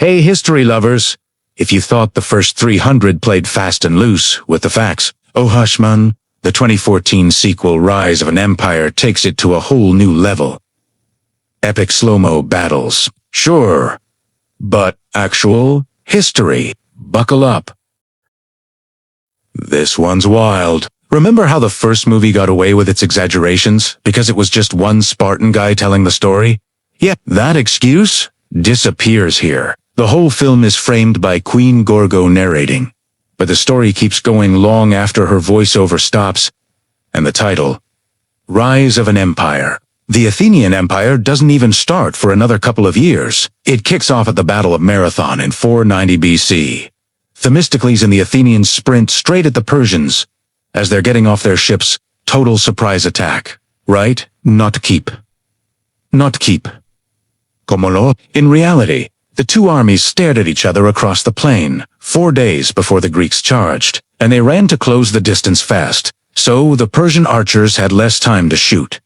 Hey history lovers, if you thought the first 300 played fast and loose with the facts, oh hush man, the 2014 sequel Rise of an Empire takes it to a whole new level. Epic slow-mo battles, sure, but actual history, buckle up. This one's wild. Remember how the first movie got away with its exaggerations because it was just one Spartan guy telling the story? Yeah, that excuse disappears here. The whole film is framed by Queen Gorgo narrating, but the story keeps going long after her voiceover stops, and the title, Rise of an Empire. The Athenian Empire doesn't even start for another couple of years. It kicks off at the Battle of Marathon in 490 BC. Themistocles and the Athenians sprint straight at the Persians. As they're getting off their ships, total surprise attack. Right? Not keep. Como no? In reality, the two armies stared at each other across the plain, 4 days before the Greeks charged, and they ran to close the distance fast, so the Persian archers had less time to shoot.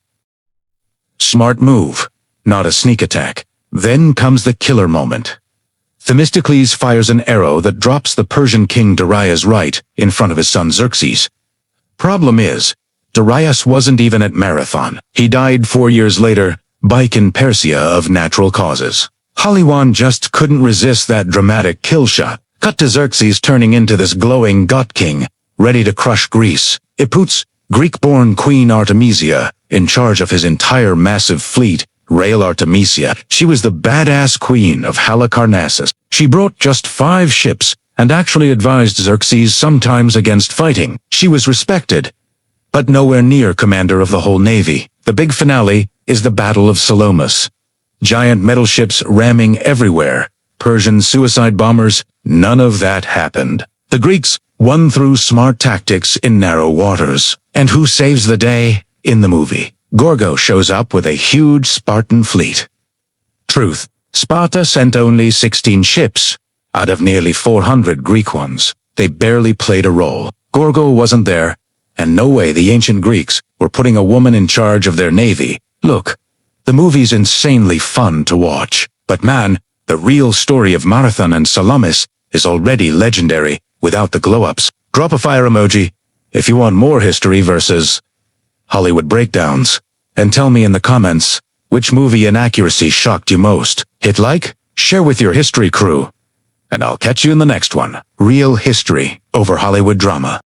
Smart move, not a sneak attack. Then comes the killer moment. Themistocles fires an arrow that drops the Persian king Darius right in front of his son Xerxes. Problem is, Darius wasn't even at Marathon. He died 4 years later, back in Persia of natural causes. Hollywood just couldn't resist that dramatic kill shot. Cut to Xerxes turning into this glowing god king, ready to crush Greece. It puts Greek-born Queen Artemisia in charge of his entire massive fleet, Rail Artemisia. She was the badass queen of Halicarnassus. She brought just 5 ships and actually advised Xerxes sometimes against fighting. She was respected, but nowhere near commander of the whole navy. The big finale is the Battle of Salamis. Giant metal ships ramming everywhere. Persian suicide bombers, none of that happened. The Greeks won through smart tactics in narrow waters. And who saves the day in the movie? Gorgo shows up with a huge Spartan fleet. Truth, Sparta sent only 16 ships out of nearly 400 Greek ones. They barely played a role. Gorgo wasn't there, and no way the ancient Greeks were putting a woman in charge of their navy. Look, the movie's insanely fun to watch, but man, the real story of Marathon and Salamis is already legendary without the glow-ups. Drop a fire emoji if you want more history versus Hollywood breakdowns, and tell me in the comments which movie inaccuracy shocked you most. Hit like, share with your history crew, and I'll catch you in the next one. Real history over Hollywood drama.